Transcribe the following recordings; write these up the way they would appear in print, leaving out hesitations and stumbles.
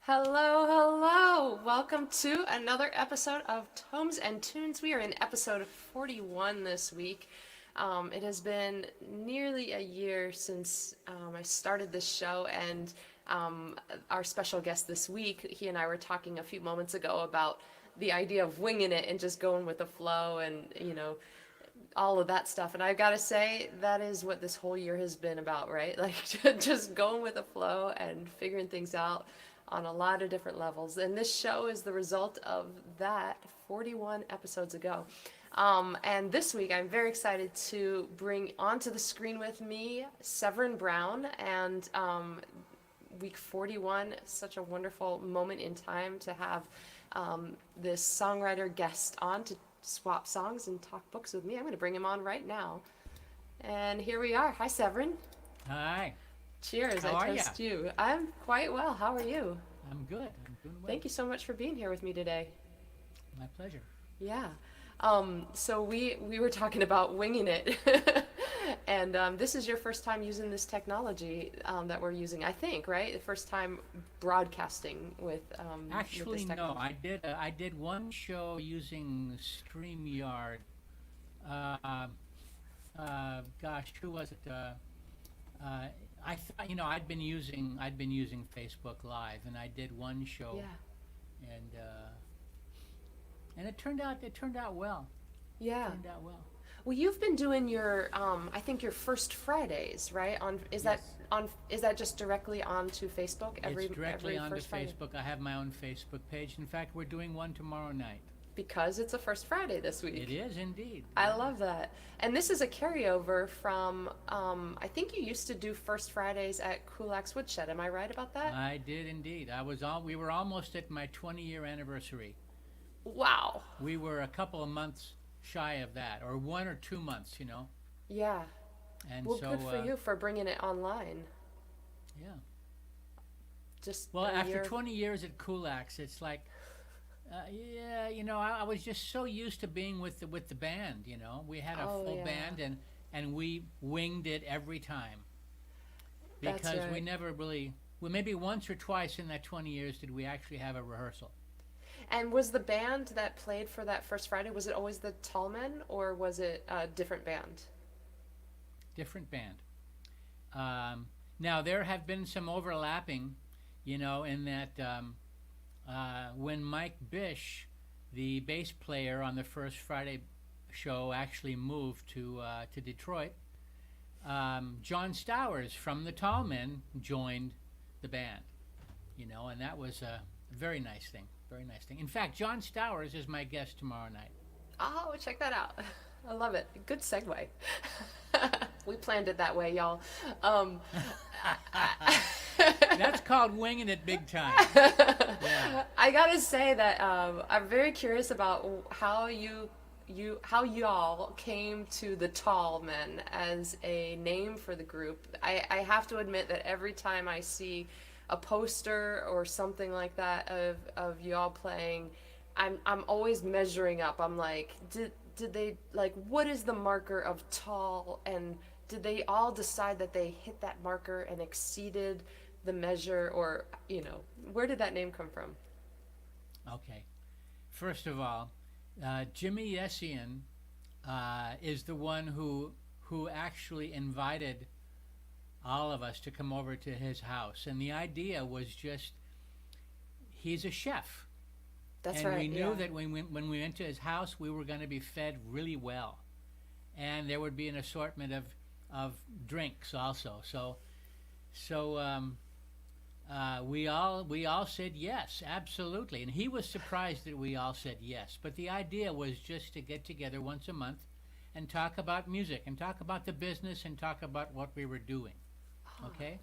Hello, hello. Welcome to another episode of Tomes and Tunes. We are in episode 41 this week. It has been nearly a year since I started this show, and our special guest this week, he and I were talking a few moments ago about the idea of winging it and just going with the flow and, all of that stuff. And I've got to say, that is what this whole year has been about, right? Like just going with the flow and figuring things out on a lot of different levels. And this show is the result of that 41 episodes ago. And this week, I'm very excited to bring onto the screen with me Severin Browne. And week 41, such a wonderful moment in time to have this songwriter guest on to swap songs and talk books with me. I'm going to bring him on right now. And here we are. Hi, Severin. Hi. Cheers. How I are toast you. I'm quite well. How are you? I'm good. I'm doing well. Thank you so much for being here with me today. My pleasure. Yeah. So we were talking about winging it. And this is your first time using this technology that we're using, I think, right? The first time broadcasting with Actually, with this no. technology. I did one show using StreamYard. Gosh, who was it? I thought, I'd been using Facebook Live, and I did one show, Yeah. and it turned out well. Yeah. It turned out well. Well, you've been doing your I think your first Fridays, right? Is Yes. that just directly onto Facebook It's directly every onto first Friday? Facebook. I have my own Facebook page. In fact, we're doing one tomorrow night. Because it's a first Friday this week. It is indeed. I love that. And this is a carryover from, I think you used to do First Fridays at Kulak's Woodshed. Am I right about that? I did indeed. We were almost at my 20-year anniversary. Wow. We were a couple of months shy of that, or 1 or 2 months, Yeah. And Well, so, good for you for bringing it online. yeah. Just Well, a after year. 20 years at Kulak's, it's like, yeah, I was just so used to being with the band. We had a Oh, full yeah. band, and we winged it every time That's because we right. never really. Well, maybe once or twice in that 20 years did we actually have a rehearsal. And was the band that played for that First Friday, was it always the Tallmen, or was it a different band? Different band. Now there have been some overlapping, in that when Mike Bish, the bass player on the First Friday show, actually moved to Detroit, John Stowers from the Tallmen joined the band, and that was a very nice thing. Very nice thing. In fact, John Stowers is my guest tomorrow night. Oh, check that out. I love it. Good segue. We planned it that way, y'all. That's called winging it big time. Yeah. I gotta say that I'm very curious about how y'all came to the Tall Men as a name for the group. I have to admit that every time I see a poster or something like that of y'all playing, I'm always measuring up. I'm like, did they, like, what is the marker of tall, and did they all decide that they hit that marker and exceeded the measure, or where did that name come from? Okay. First of all, Jimmy Yessian is the one who actually invited all of us to come over to his house, and the idea was just, he's a chef. That's and right. we knew Yeah. that when we went to his house, we were going to be fed really well, and there would be an assortment of drinks also. So we all said yes, absolutely, and he was surprised that we all said yes. But the idea was just to get together once a month and talk about music and talk about the business and talk about what we were doing. Okay,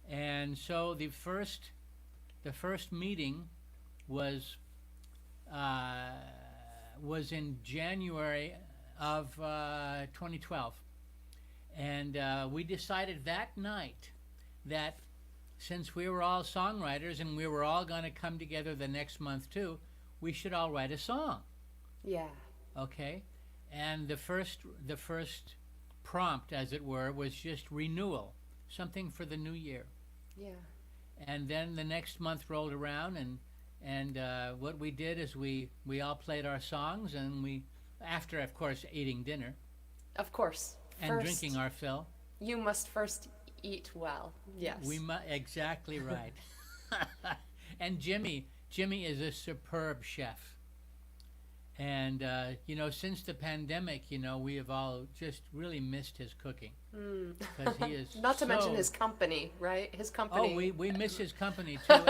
And so the first meeting was uh, was in January of 2012, and we decided that night that since we were all songwriters and we were all going to come together the next month too, we should all write a song. Yeah. Okay, and the first prompt, as it were, was just renewal, something for the new year. Yeah. And then the next month rolled around, and what we did is we all played our songs, and we, after of course eating dinner Of course. and First, drinking our fill. you must first eat well. Yes. Exactly right. And Jimmy is a superb chef. And since the pandemic, we have all just really missed his cooking, because he is Not to mention his company, right? His company. Oh, we miss his company too.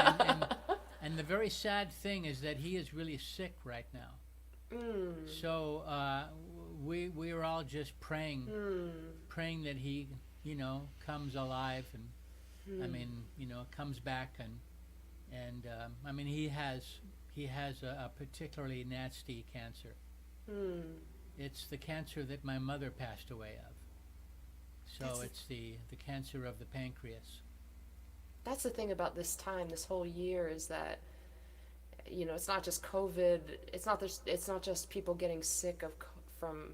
And the very sad thing is that he is really sick right now. So we are all just praying that he, comes alive, and I mean, comes back, and I mean, he has a particularly nasty cancer. It's the cancer that my mother passed away of. So it's the cancer of the pancreas. That's the thing about this time, this whole year, is that it's not just COVID. It's not just people getting sick from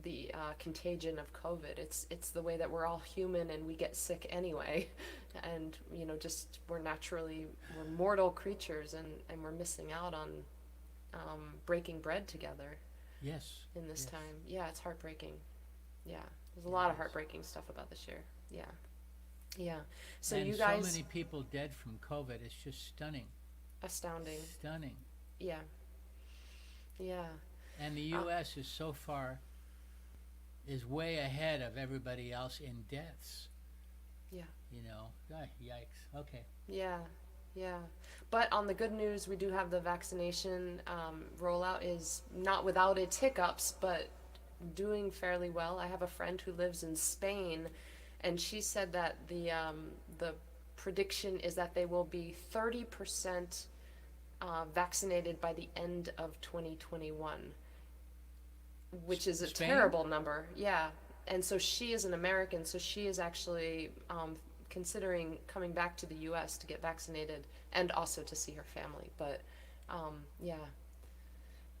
the contagion of COVID. It's the way that we're all human and we get sick anyway, and we're mortal creatures, and we're missing out on breaking bread together. Yes. In this yes. time, yeah, it's heartbreaking. Yeah, there's a lot of heartbreaking stuff about this year. Yeah. Yeah. So and you guys, so many people dead from COVID. It's just stunning. Astounding. Stunning. Yeah. Yeah. And the U.S. is way ahead of everybody else in deaths. Yeah. Yikes. Okay. Yeah. Yeah. But on the good news, we do have the vaccination rollout is not without its hiccups, but doing fairly well. I have a friend who lives in Spain, and she said that the prediction is that they will be 30% vaccinated by the end of 2021, which is a Spain? terrible number. Yeah. And so she is an American, so she is actually considering coming back to the U.S. to get vaccinated and also to see her family. But yeah.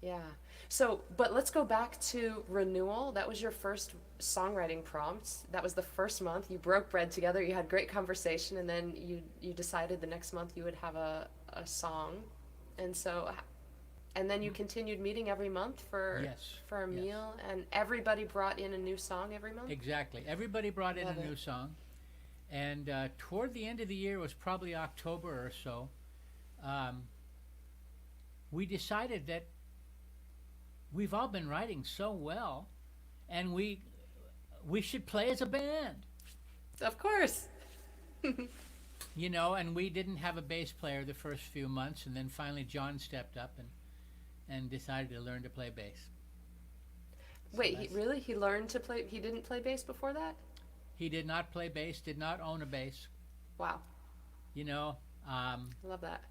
Yeah. So, but let's go back to renewal. That was your first songwriting prompt. That was the first month. You broke bread together. You had great conversation, and then you decided the next month you would have a song. And so, and then you continued meeting every month for a meal, and everybody brought in a new song every month? Exactly. Everybody brought in Love a it. new song. And toward the end of the year, it was probably October or so, we decided that we've all been writing so well, and we should play as a band. Of course. And we didn't have a bass player the first few months, and then finally John stepped up and decided to learn to play bass. Wait, he learned to play, he didn't play bass before that? He did not play bass, did not own a bass. Wow. I Love that.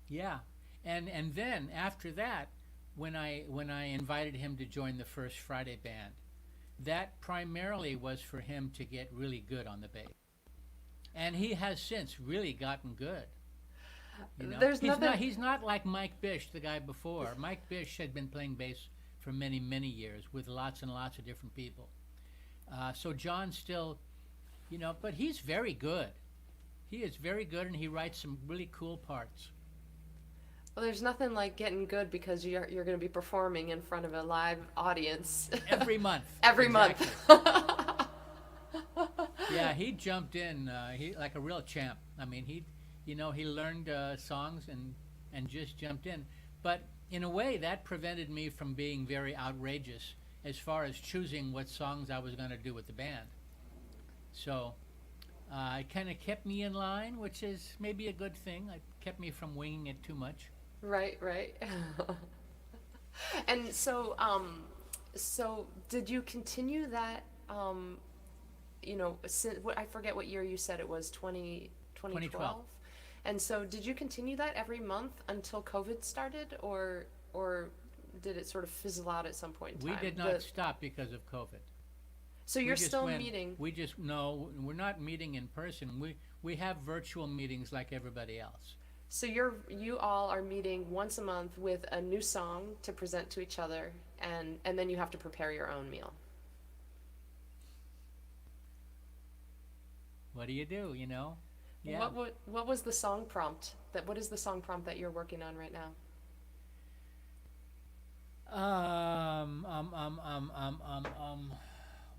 Yeah. And then after that, when I invited him to join the First Friday band, that primarily was for him to get really good on the bass. And he has since really gotten good. There's nothing. He's not like Mike Bish, the guy before. Mike Bish had been playing bass for many, many years with lots and lots of different people. So John still, but he's very good. He is very good, and he writes some really cool parts. Well, there's nothing like getting good because you're going to be performing in front of a live audience. Every month. Every Exactly. month. Yeah, he jumped in he like a real champ. I mean, he learned songs and just jumped in. But in a way, that prevented me from being very outrageous as far as choosing what songs I was going to do with the band. So it kind of kept me in line, which is maybe a good thing. It kept me from winging it too much. Right. And so, so did you continue that I forget what year you said it was, 2012. 2012. And so did you continue that every month until COVID started, or did it sort of fizzle out at some point in We time? did not stop because of COVID. So We you're just still went, meeting. we just, no, we're not meeting in person. We have virtual meetings like everybody else. So you all are meeting once a month with a new song to present to each other, and then you have to prepare your own meal. What do you do, Yeah. What was the song prompt what is the song prompt that you're working on right now?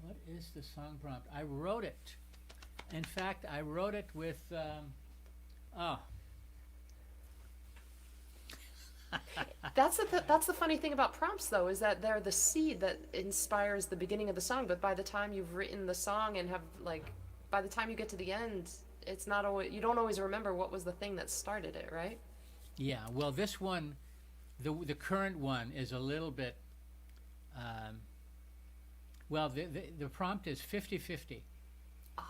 What is the song prompt? I wrote it. In fact, I wrote it with, oh, That's the funny thing about prompts, though, is that they're the seed that inspires the beginning of the song. But by the time you've written the song and by the time you get to the end, it's not always you don't always remember what was the thing that started it, right? yeah. Well, this one, the current one is a little bit, well, the prompt is 50-50. Oh,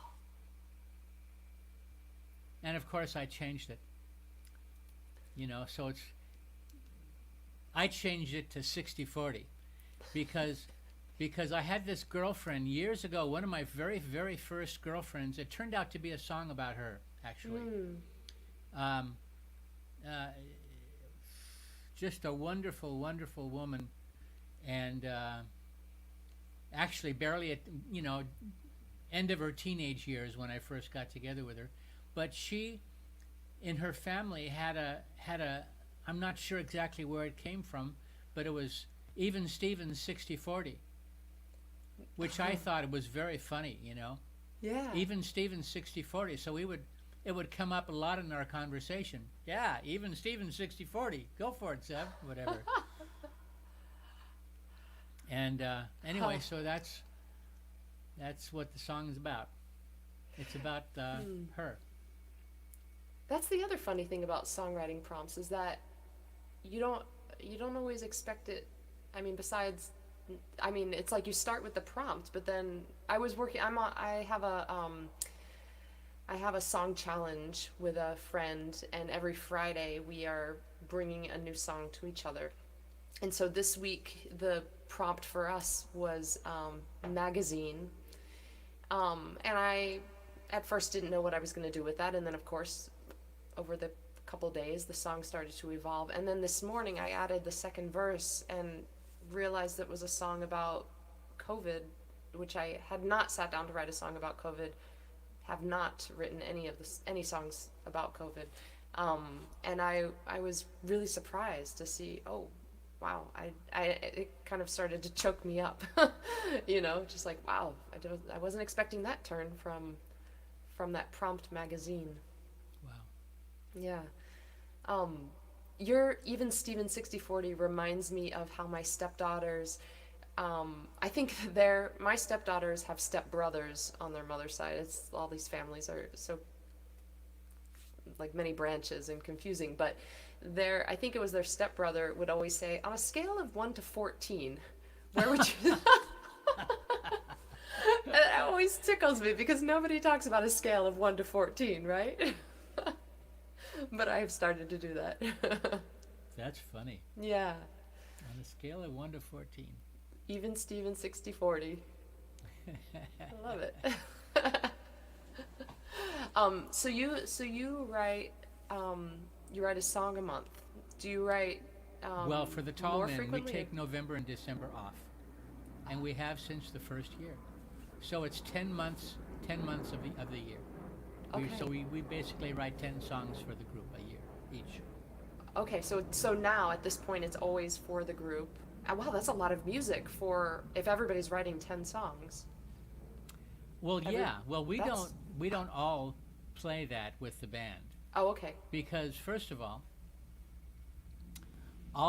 And of course, I changed it. So I changed it to 60-40 because I had this girlfriend years ago, one of my very, very first girlfriends. It turned out to be a song about her, actually. Um, uh, just a wonderful, wonderful woman, and actually barely at end of her teenage years when I first got together with her. But she, in her family, had a I'm not sure exactly where it came from, but it was even Stevens 60-40, which I thought it was very funny, yeah. Even Stevens 60-40. So it would come up a lot in our conversation. Yeah, even Stevens 60-40. Go for it, Sev. Whatever. And anyway, so that's what the song is about. It's about her. That's the other funny thing about songwriting prompts is that you don't always expect it. It's like you start with the prompt, but then I have a song challenge with a friend, and every Friday we are bringing a new song to each other. And so this week the prompt for us was magazine, and I at first didn't know what I was going to do with that, and then of course over the couple days the song started to evolve, and then this morning I added the second verse and realized it was a song about COVID, which I had not sat down to write a song about COVID, have not written any songs about COVID, and I was really surprised to see, oh wow, it kind of started to choke me up, just like, wow, I wasn't expecting that turn from that prompt magazine. Wow. Yeah. Your even Steven 6040 reminds me of how my stepdaughters, I think my stepdaughters have stepbrothers on their mother's side. It's all these families are so like many branches and confusing, but I think it was their stepbrother would always say, on a scale of 1 to 14, where would you? It always tickles me because nobody talks about a scale of 1 to 14, right? But I've started to do that. That's funny. Yeah. On a scale of 1 to 14. Even Steven 6040. I love it. So you write a song a month. Do you write Well, for the tall more men, we frequently? take November and December off, and we have since the first year. So it's 10 months of the year. Okay. So we basically write 10 songs for the group a year each. Okay, so now at this point it's always for the group. Wow, that's a lot of music for if everybody's writing 10 songs. Well, yeah. Well, we that's- don't all play that with the band Oh, okay. because first of all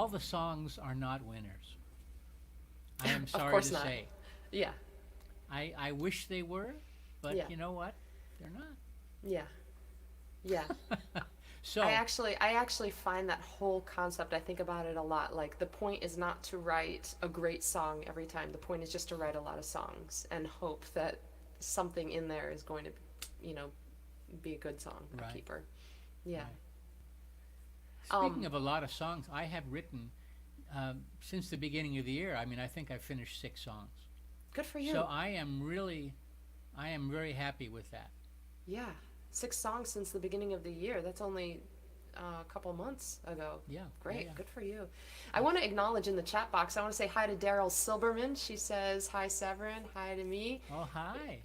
the songs are not winners. I am sorry course to not. say. Yeah. I wish they were, but Yeah. you know what? They're not. Yeah. Yeah. So I actually find that whole concept, I think about it a lot. Like, the point is not to write a great song every time. The point is just to write a lot of songs and hope that something in there is going to, you know, be a good song, a Right. keeper. Yeah. Right. Speaking of a lot of songs, I have written since the beginning of the year. I mean, I think I finished 6 songs. Good for you. So I am very happy with that. Yeah. 6 songs since the beginning of the year. That's only a couple months ago. Yeah. Great. Yeah. Good for you. I want to acknowledge in the chat box, I want to say hi to Arielle Silverman. She says, hi, Severin. Hi to me. Oh, hi.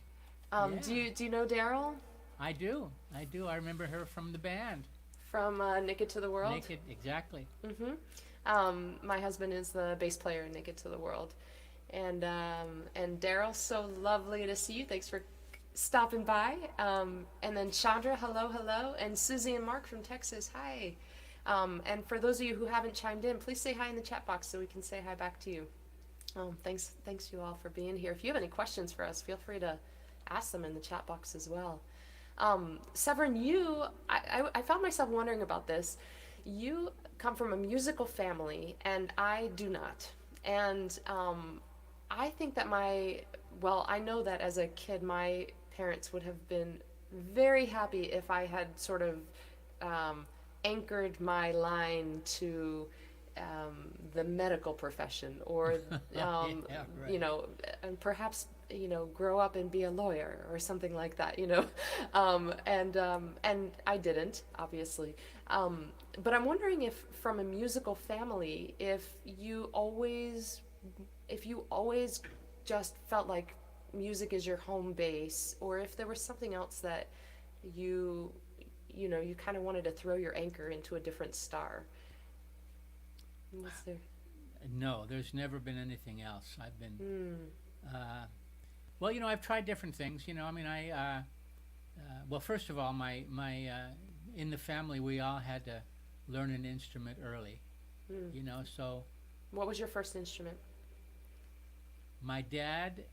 Do you know Daryl I do. I do. I remember her from the band. from Naked to the World? Naked, exactly. My husband is the bass player in Naked to the World. And Daryl, so lovely to see you. Thanks for stopping by. And then Chandra, hello, hello. And Susie and Mark from Texas, hi. And for those of you who haven't chimed in, please say hi in the chat box so we can say hi back to you. Thanks you all for being here. If you have any questions for us, feel free to ask them in the chat box as well. Severin, I found myself wondering about this. You come from a musical family, and I do not. And I think that I know that as a kid, my parents would have been very happy if I had sort of anchored my line to the medical profession, or Yeah, right. you know, and perhaps, you know, grow up and be a lawyer or something like that, you know. And I didn't, obviously. But I'm wondering if, from a musical family, if you always just felt like music is your home base, or if there was something else that you kind of wanted to throw your anchor into a different star. Was there? No, there's never been anything else. I've been, well, you know, I've tried different things. You know, I mean, well, first of all, my in the family, we all had to learn an instrument early. You know, so What was your first instrument? my dad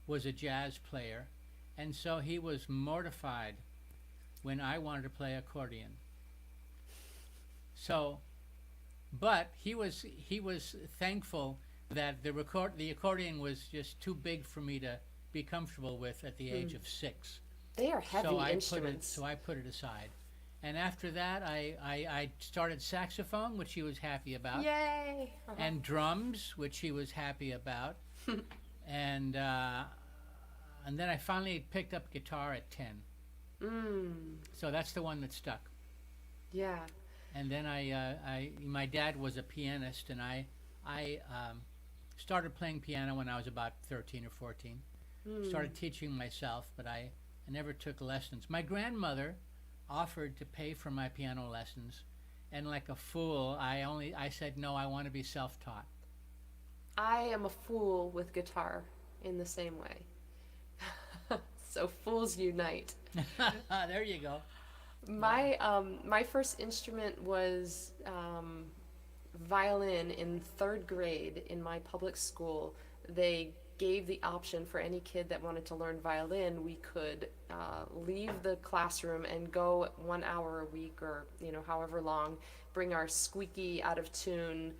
was a jazz player, and so he was mortified when I wanted to play accordion. So, but he was thankful that the accordion was just too big for me to be comfortable with at the age of 6. They are heavy So instruments. I put it aside. And after that, I started saxophone, which he was happy about, Yay! and drums, which he was happy about, and then I finally picked up guitar at 10. So that's the one that stuck. Yeah. And then my dad was a pianist, and I started playing piano when I was about 13 or 14. Started teaching myself, but I never took lessons. My grandmother offered to pay for my piano lessons, and like a fool, I said no. I want to be self-taught. I am a fool with guitar in the same way. So fools unite. There you go. My first instrument was violin in 3rd grade in my public school. They gave the option for any kid that wanted to learn violin. We could leave the classroom and go 1 hour a week, or, you know, however long, bring our squeaky, out of tune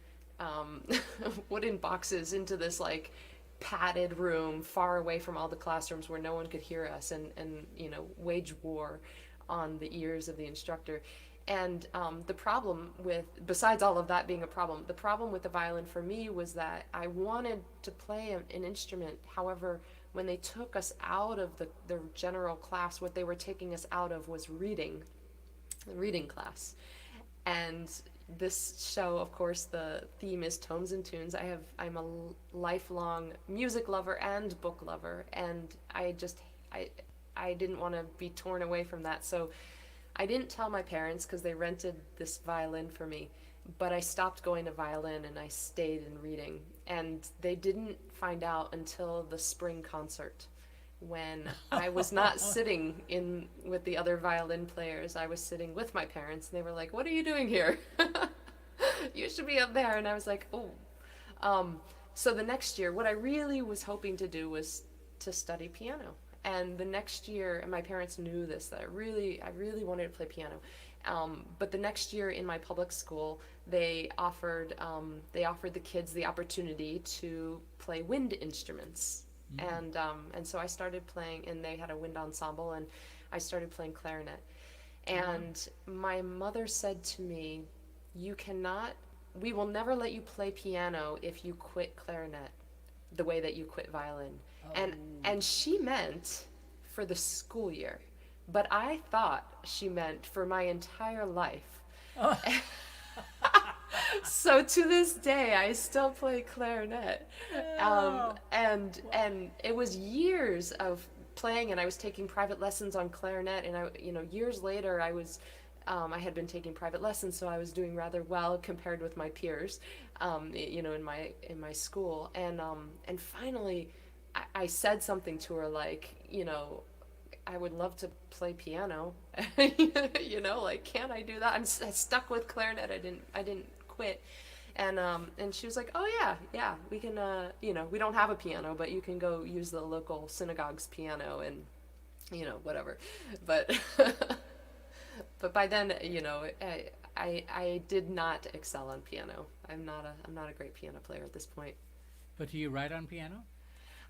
wooden boxes into this like padded room far away from all the classrooms where no one could hear us, and you know, wage war on the ears of the instructor. And the problem with, besides all of that being a problem, the problem with the violin for me was that I wanted to play an instrument. However, when they took us out of the general class, what they were taking us out of was reading class. And this show, of course, the theme is Tomes and Tunes. I'm a lifelong music lover and book lover, and I didn't want to be torn away from that. So I didn't tell my parents because they rented this violin for me, but I stopped going to violin and I stayed in reading. And they didn't find out until the spring concert, when I was not sitting in with the other violin players. I was sitting with my parents, and they were like, "What are you doing here? You should be up there." And I was like, "Oh." So the next year, what I really was hoping to do was to study piano. And the next year, and my parents knew this, that I really wanted to play piano. But the next year in my public school, they offered the kids the opportunity to play wind instruments. Mm. And so I started playing, and they had a wind ensemble, and I started playing clarinet. Uh-huh. And my mother said to me, "You cannot. We will never let you play piano if you quit clarinet the way that you quit violin." And Oh. and she meant for the school year, but I thought she meant for my entire life. Oh. So to this day, I still play clarinet, Oh. Well, and it was years of playing, and I was taking private lessons on clarinet, and years later, I had been taking private lessons, so I was doing rather well compared with my peers, in my school, and finally, I said something to her like, I would love to play piano. Like, can I do that? I stuck with clarinet. I didn't quit. And she was like, "Oh yeah, yeah, we can. We don't have a piano, but you can go use the local synagogue's piano and whatever." But but by then, I did not excel on piano. I'm not a great piano player at this point. but do you write on piano?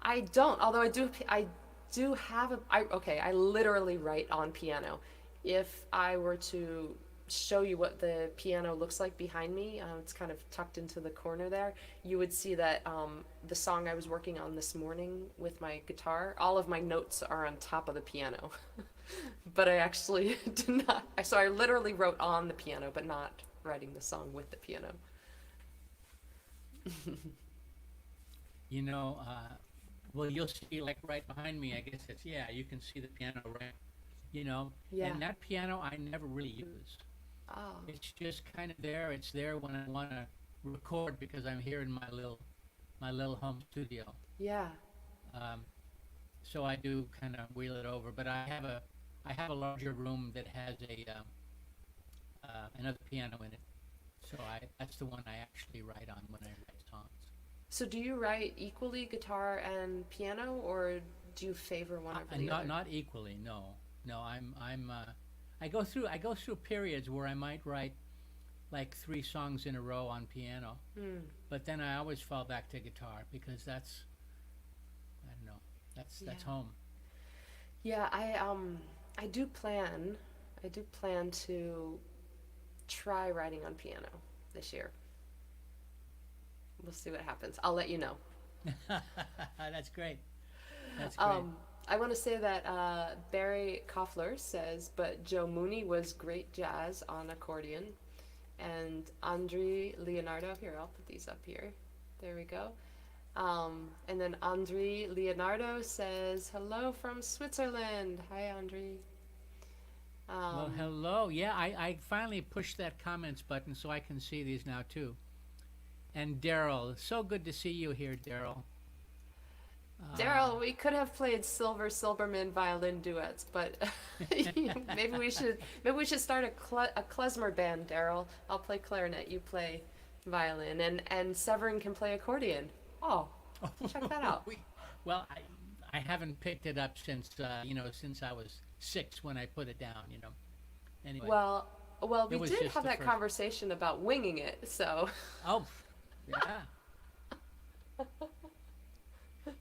I don't. Although I do have I literally write on piano. If I were to show you what the piano looks like behind me, it's kind of tucked into the corner there. You would see that the song I was working on this morning with my guitar, all of my notes are on top of the piano. But I actually did not. So I literally wrote on the piano, but not writing the song with the piano. You know, well, you'll see, like right behind me, I guess it's, yeah, you can see the piano, right? You know, Yeah. and that piano I never really use. Oh. It's just kind of there. It's there when I want to record because I'm here in my little home studio. Yeah. Um, so I do kind of wheel it over, but I have a larger room that has another piano in it. So that's the one I actually write on when I write songs. So do you write equally guitar and piano, or do you favor one over the Not other? not equally, no. No, I go through periods where I might write like three songs in a row on piano, Hmm. but then I always fall back to guitar because that's, I don't know, that's Yeah. home. Yeah, I do plan to try writing on piano this year. We'll see what happens. I'll let you know. That's great. That's great. Um, I want to say that Barry Koffler says, but Joe Mooney was great jazz on accordion. And Andre Leonardo, here, I'll put these up here. There we go. And then Andre Leonardo says, hello from Switzerland. Hi, Andre. Well, Um, hello. Yeah, I finally pushed that comments button so I can see these now too. And Daryl, so good to see you here, Daryl. Daryl, we could have played Silver Silberman violin duets, but maybe we should start a klezmer band, Daryl. I'll play clarinet, you play violin, and Severin can play accordion. Oh, check that out. we, well, I haven't picked it up since I was 6 when I put it down. Anyway, Well, well, it we was did just have the that first. conversation about winging it, so Oh, yeah.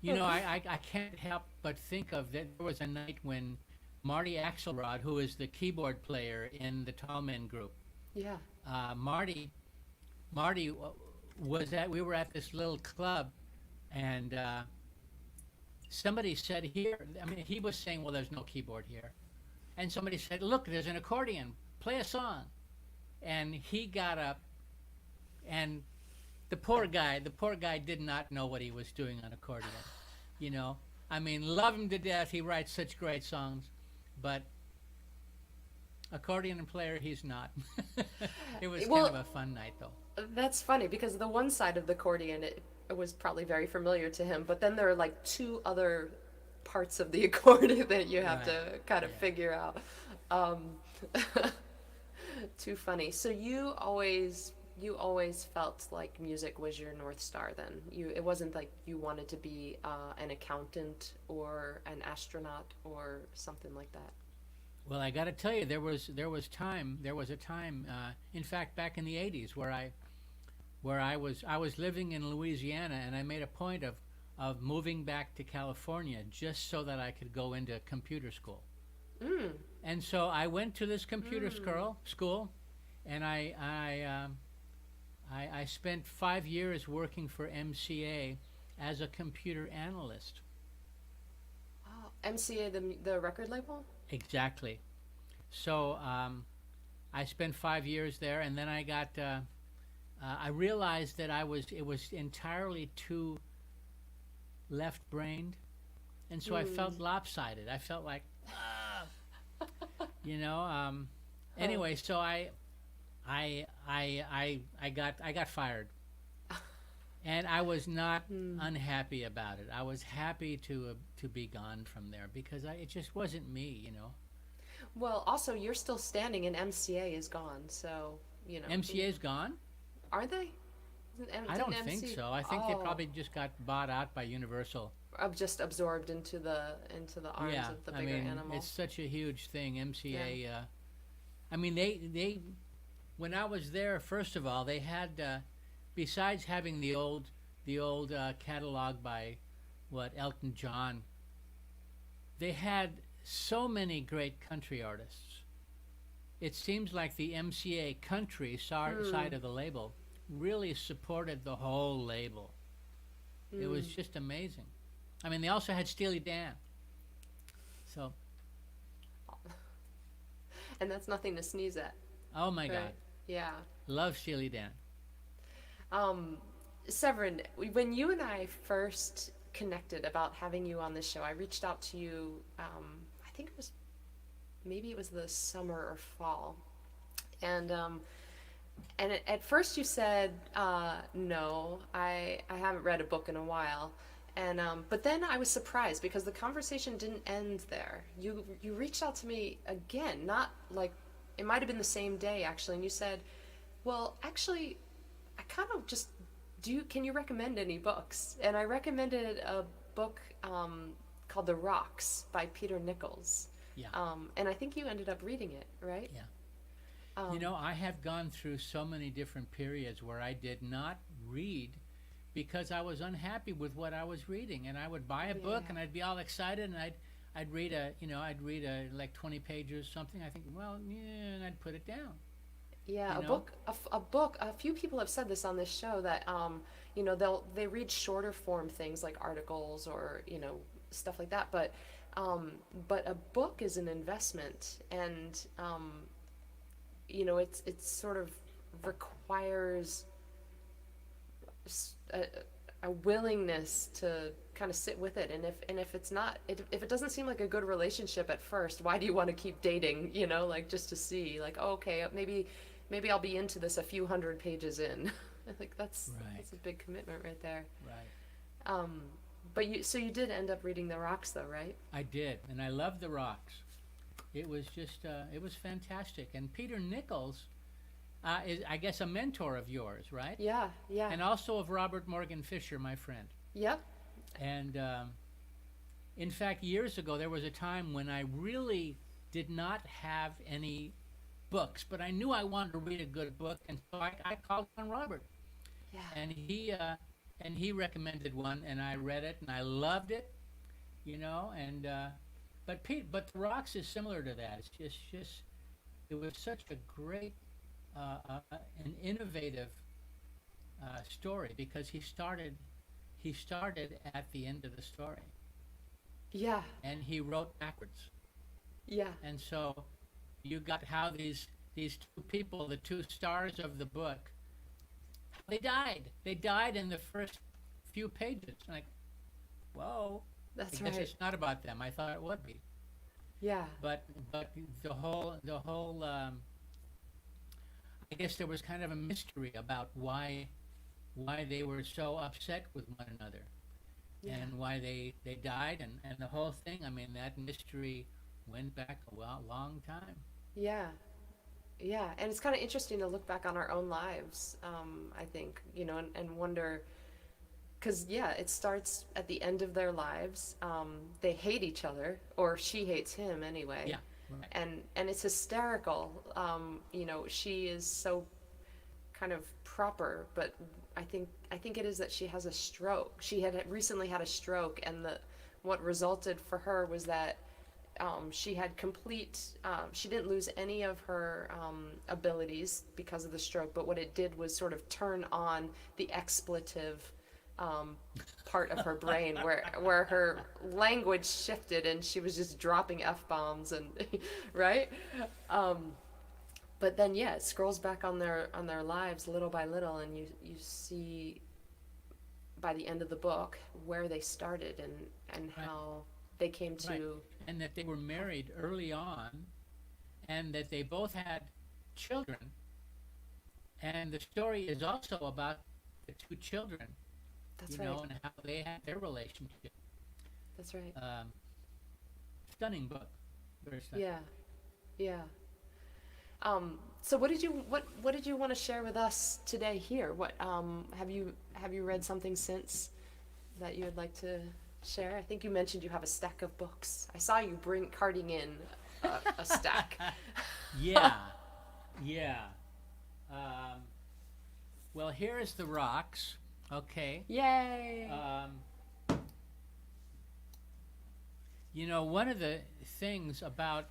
I can't help but think of that there was a night when Marty Axelrod, who is the keyboard player in the Tallmen group, yeah. Marty, was at we were at this little club, and somebody said here. I mean, he was saying, "Well, there's no keyboard here," and somebody said, "Look, there's an accordion. Play a song." And he got up, and the poor guy did not know what he was doing on accordion. You know, I mean, love him to death. He writes such great songs, but accordion player, he's not. It was kind of Well, a fun night, though. that's funny because the one side of the accordion it was probably very familiar to him, but then there are like two other parts of the accordion that you have Right. to kind of Yeah. figure out. Um, Too funny. So you always felt like music was your North Star then. It wasn't like you wanted to be an accountant or an astronaut or something like that. Well, I got to tell you, there was a time, in fact, back in the '80s, where I was living in Louisiana, and I made a point of of moving back to California just so that I could go into computer school. Mm. And so I went to this computer Mm. school, and I spent 5 years working for MCA as a computer analyst. Oh, MCA, the record label? Exactly. So I spent 5 years there, and then I realized that it was entirely too left-brained, and so I felt Mm. lopsided. I felt like, ah, you know. Huh. Anyway, so I got fired, and I was not Mm. unhappy about it. I was happy to be gone from there because it just wasn't me. Well, also, you're still standing and MCA is gone, so, MCA is gone. aren't they? I Didn't don't think MC? so. I think they Oh, probably just got bought out by Universal. just absorbed into the arms Yeah, of the I bigger mean animal. it's such a huge thing. Yeah. MCA. I mean they when I was there, first of all, they had besides having the old catalog by what Elton John, they had so many great country artists. It seems like the MCA country Hmm. side of the label really supported the whole label. It was Hmm. just amazing. I mean, they also had Steely Dan. So, And that's nothing to sneeze at, oh my God, right? Yeah. love Steely Dan. Um, Severin, when you and I first connected about having you on this show, I reached out to you. I think it was maybe it was the summer or fall, and at first you said no, I haven't read a book in a while, and but then I was surprised because the conversation didn't end there. You reached out to me again, not like it might have been the same day actually, and you said, well, actually, I kind of just can you recommend any books? And I recommended a book called The Rocks by Peter Nichols. Yeah, And I think you ended up reading it, right? yeah. Um, I have gone through so many different periods where I did not read because I was unhappy with what I was reading, and I would buy a book yeah. and I'd be all excited, and I'd read like 20 pages or something. I think, well, yeah, and I'd put it down. Yeah, You know, a book. A few people have said this on this show that they read shorter form things like articles or stuff like that. But a book is an investment, and it's sort of requires a, a willingness to kind of sit with it. And if it's not, if it doesn't seem like a good relationship at first, why do you want to keep dating? Like just to see, like, oh, okay, maybe I'll be into this a few hundred pages in. I think right, that's a big commitment right there. right. Um, but you did end up reading The Rocks though, right? I did, and I loved the rocks. It was just, it was fantastic. And Peter Nichols is, I guess, a mentor of yours, right? Yeah, yeah, And also of Robert Morgan Fisher, my friend. yep, And in fact, years ago, there was a time when I really did not have any books, but I knew I wanted to read a good book, and so I called on Robert, yeah, and he recommended one, and I read it, and I loved it, and but The Rocks is similar to that. It's just it was such a great, an innovative story because he started at the end of the story, yeah, and he wrote backwards. yeah, And so you got how these two people, the two stars of the book, they died. They died in the first few pages. Like, whoa! I that's guess right. it's not about them. I thought it would be, Yeah, but the whole I guess there was kind of a mystery about why they were so upset with one another yeah, and why they died and the whole thing. I mean, that mystery went back a long time. yeah. Yeah, and it's kind of interesting to look back on our own lives, I think, and wonder, because, yeah, it starts at the end of their lives. They hate each other, or she hates him anyway, Yeah, right. and it's hysterical. She is so kind of proper, but I think it is that she has a stroke. She had recently had a stroke, and what resulted for her was that she had she didn't lose any of her abilities because of the stroke, but what it did was sort of turn on the expletive part of her brain where her language shifted and she was just dropping F-bombs and right? But then yeah, it scrolls back on their lives little by little, and you see by the end of the book where they started and Right. how they came Right. to. And that they were married early on, and that they both had children. And the story is also about the two children, That's you right. know, and how they had their relationship. That's right. Um, Stunning book, very stunning. Yeah. Yeah. So what did you want to share with us today here? What have you read something since that you would like to share? I think you mentioned you have a stack of books. I saw you carting in a stack. Yeah, yeah. Um, well, here is the rocks. Okay. Yay! You know, one of the things about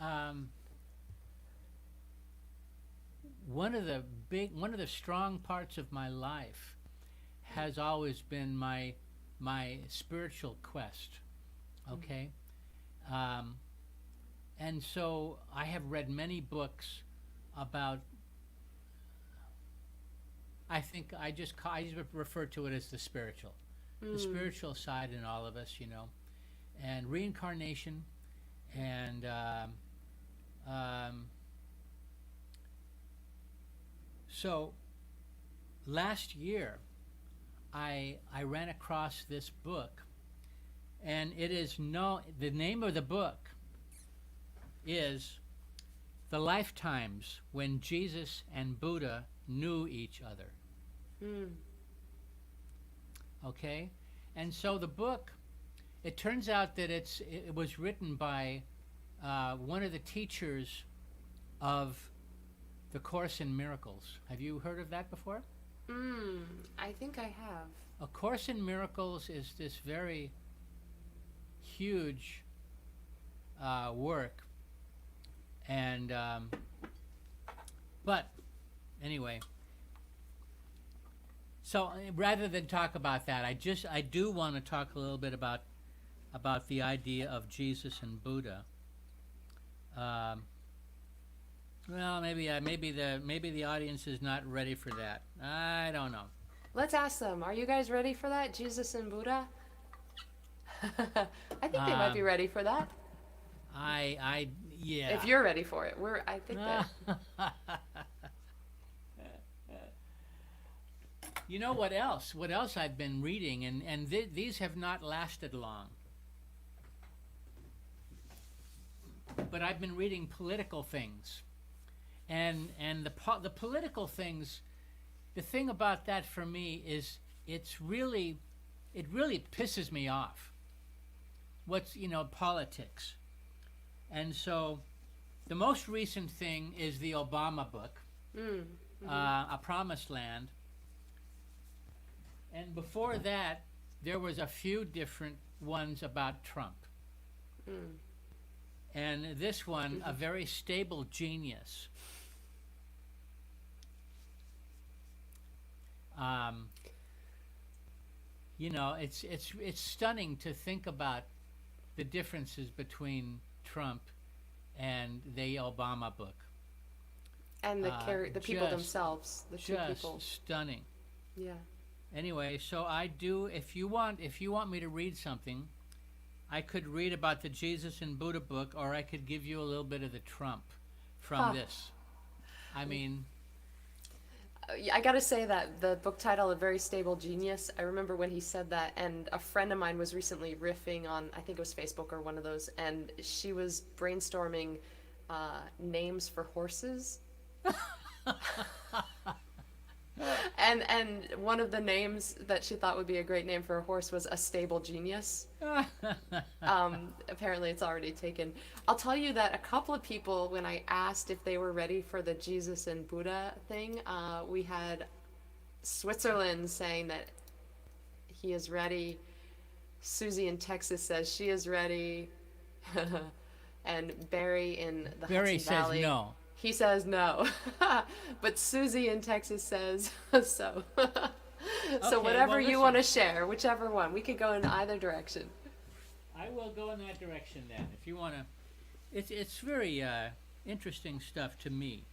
um, one of the strong parts of my life has always been my spiritual quest. Okay. Um, and so I have read many books about. I just refer to it as the spiritual side in all of us, you know, and reincarnation, and so last year I ran across this book, and the name of the book is The Lifetimes When Jesus and Buddha Knew Each Other. Okay? And so the book, it turns out that it was written by one of the teachers of the Course in Miracles. Have you heard of that before? I think I have. A Course in Miracles is this very huge work, and but anyway. So rather than talk about that, I do want to talk a little bit about the idea of Jesus and Buddha. Well, maybe the audience is not ready for that. I don't know. Let's ask them. Are you guys ready for that? Jesus and Buddha? I think they might be ready for that. Yeah. If you're ready for it, I think that. You know what else? What else I've been reading, and these have not lasted long. But I've been reading political things, and the political things. The thing about that for me is it really pisses me off. Politics, and so the most recent thing is the Obama book, A Promised Land. And before that, there was a few different ones about Trump. And this one, A Very Stable Genius. It's stunning to think about the differences between Trump and the Obama book. And the people just- themselves, the two people. Just stunning. Yeah. Anyway, so I do. If you want me to read something, I could read about the Jesus and Buddha book, or I could give you a little bit of the Trump from this. I mean, I gotta say that the book title, A Very Stable Genius, I remember when he said that, and a friend of mine was recently riffing on, I think it was Facebook or one of those, and she was brainstorming names for horses. And one of the names that she thought would be a great name for a horse was A Stable Genius. Apparently it's already taken. I'll tell you that a couple of people, when I asked if they were ready for the Jesus and Buddha thing, we had Switzerland saying that he is ready. Susie in Texas says she is ready. And Barry in the Barry Hudson says Valley, no. he says no. But Susie in Texas says so. So Okay, whatever well, you listen. want to share, whichever one. We could go in either direction. I will go in that direction then. If you want to, it's very interesting stuff to me.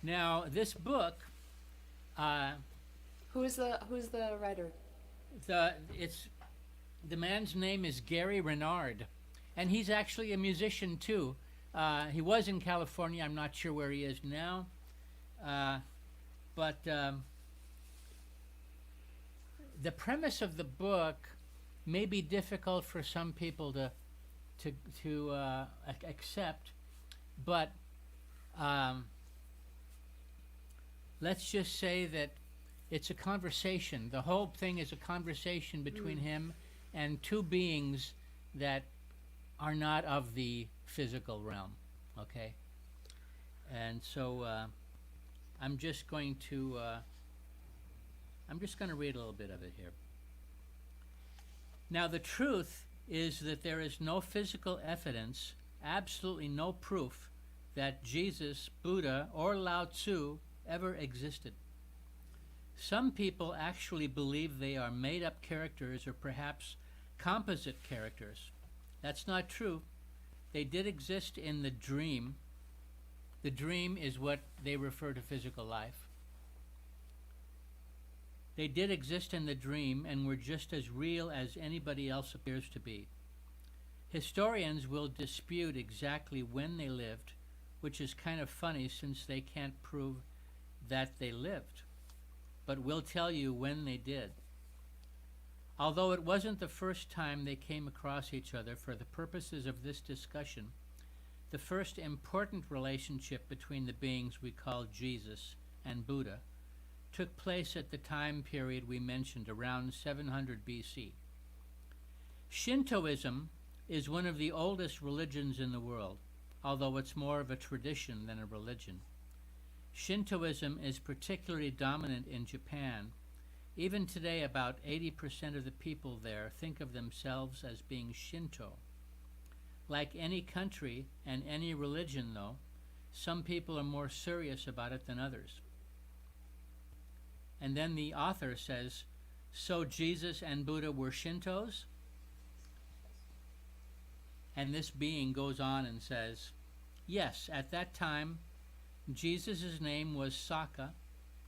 Now, this book, uh, Who's the writer? the man's name is Gary Renard, and he's actually a musician too. He was in California. I'm not sure where he is now, but the premise of the book may be difficult for some people to accept, but let's just say that it's a conversation. The whole thing is a conversation between him and two beings that are not of the physical realm. Okay, and so I'm just going to read a little bit of it here. Now, the truth is that there is no physical evidence, absolutely no proof, that Jesus, Buddha, or Lao Tzu ever existed. Some people actually believe they are made-up characters or perhaps composite characters. That's not true. They did exist in the dream. The dream is what they refer to physical life. They did exist in the dream and were just as real as anybody else appears to be. Historians will dispute exactly when they lived, which is kind of funny since they can't prove that they lived, but will tell you when they did. Although it wasn't the first time they came across each other for the purposes of this discussion, the first important relationship between the beings we call Jesus and Buddha took place at the time period we mentioned, around 700 BC. Shintoism is one of the oldest religions in the world, although it's more of a tradition than a religion. Shintoism is particularly dominant in Japan. Even today, about 80% of the people there think of themselves as being Shinto. Like any country and any religion, though, some people are more serious about it than others. And then the author says, so Jesus and Buddha were Shintos? And this being goes on and says, yes, at that time, Jesus' name was Saka,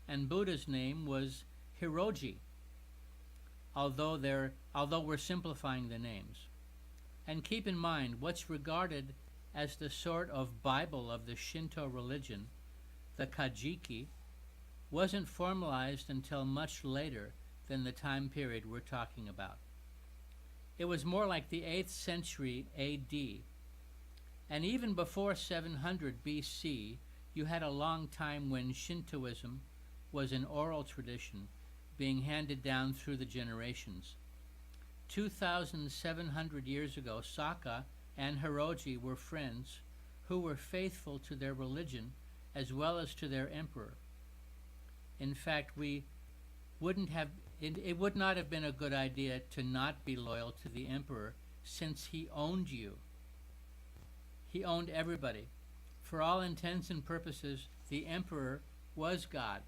and Buddha's name was Hiroji, although we're simplifying the names. And keep in mind, what's regarded as the sort of Bible of the Shinto religion, the Kajiki, wasn't formalized until much later than the time period we're talking about. It was more like the 8th century AD, and even before 700 BC, you had a long time when Shintoism was an oral tradition being handed down through the generations. 2,700 years ago, Saka and Hiroji were friends who were faithful to their religion as well as to their emperor. In fact, it would not have been a good idea to not be loyal to the emperor, since he owned you. He owned everybody. For all intents and purposes, the emperor was God.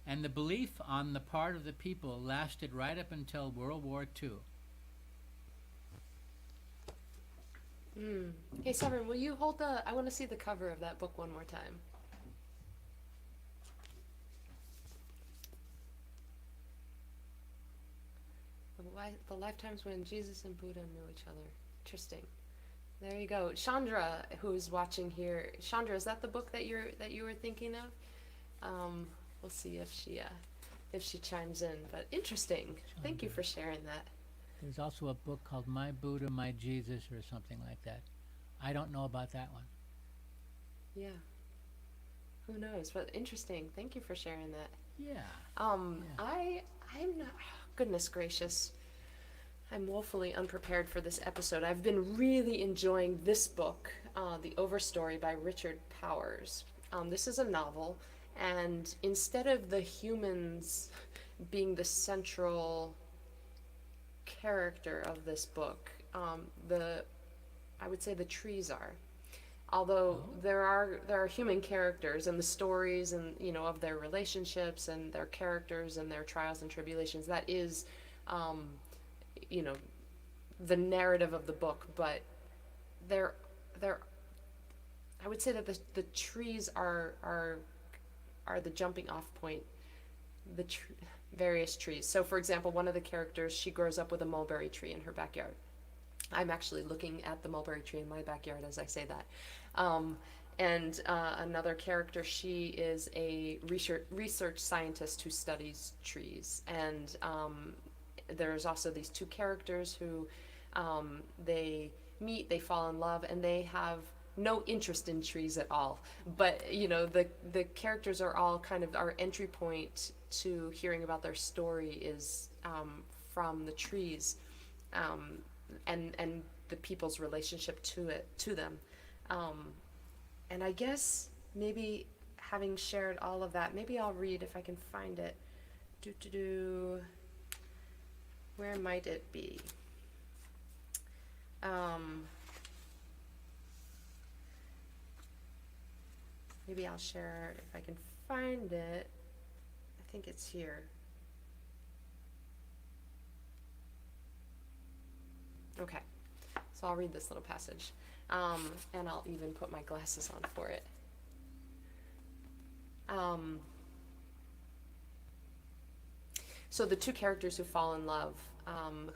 And the belief on the part of the people lasted right up until World War II. Hey, Severin, will you hold I want to see the cover of that book one more time. The lifetimes when Jesus and Buddha knew each other. Interesting. There you go. Chandra, who's watching here. Chandra, is that the book that you were thinking of? We'll see if she chimes in. But interesting. Chandra. Thank you for sharing that. There's also a book called My Buddha, My Jesus, or something like that. I don't know about that one. Yeah. Who knows? But interesting. Thank you for sharing that. Yeah. I'm not. Goodness gracious. I'm woefully unprepared for this episode. I've been really enjoying this book, The Overstory by Richard Powers. This is a novel, And instead of the humans being the central character of this book, the I would say the trees are. Although Oh. there are human characters and the stories and of their relationships and their characters and their trials and tribulations, that is um, you know the narrative of the book. But there there I would say that the trees are the jumping off point. the tr- Various trees. So for example, one of the characters, she grows up with a mulberry tree in her backyard. I'm actually looking at the mulberry tree in my backyard as I say that. And another character, she is a research scientist who studies trees. And there's also these two characters who they meet, they fall in love, and they have no interest in trees at all. But the characters are all kind of our entry point to hearing about their story is from the trees, um, and the people's relationship to them. Um, and I guess maybe having shared all of that, maybe I'll read if I can find it. Do do do. Where might it be? Um, Maybe I'll share if I can find it. I think it's here. Okay, so I'll read this little passage, and I'll even put my glasses on for it. Um, so the two characters who fall in love,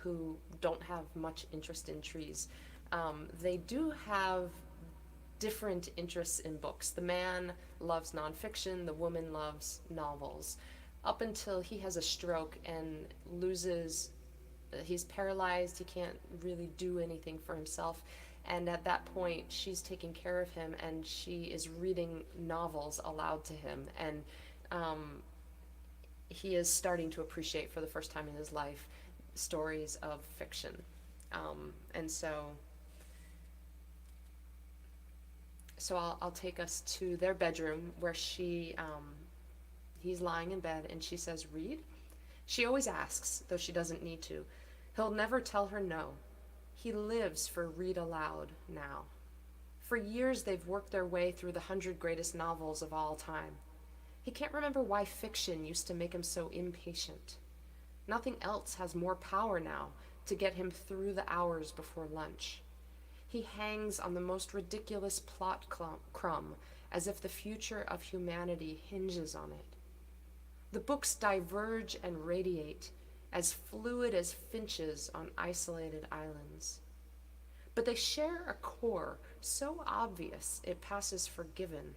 who don't have much interest in trees, they do have different interests in books. The man loves nonfiction, the woman loves novels, up until he has a stroke and he's paralyzed, he can't really do anything for himself. And at that point, she's taking care of him and she is reading novels aloud to him. And he is starting to appreciate for the first time in his life stories of fiction. And so I'll take us to their bedroom where he's lying in bed and she says, "Read?" She always asks, though she doesn't need to. He'll never tell her no. He lives for read aloud now. For years they've worked their way through the 100 greatest novels of all time. He can't remember why fiction used to make him so impatient. Nothing else has more power now to get him through the hours before lunch. He hangs on the most ridiculous plot crumb, as if the future of humanity hinges on it. The books diverge and radiate, as fluid as finches on isolated islands. But they share a core so obvious it passes for given.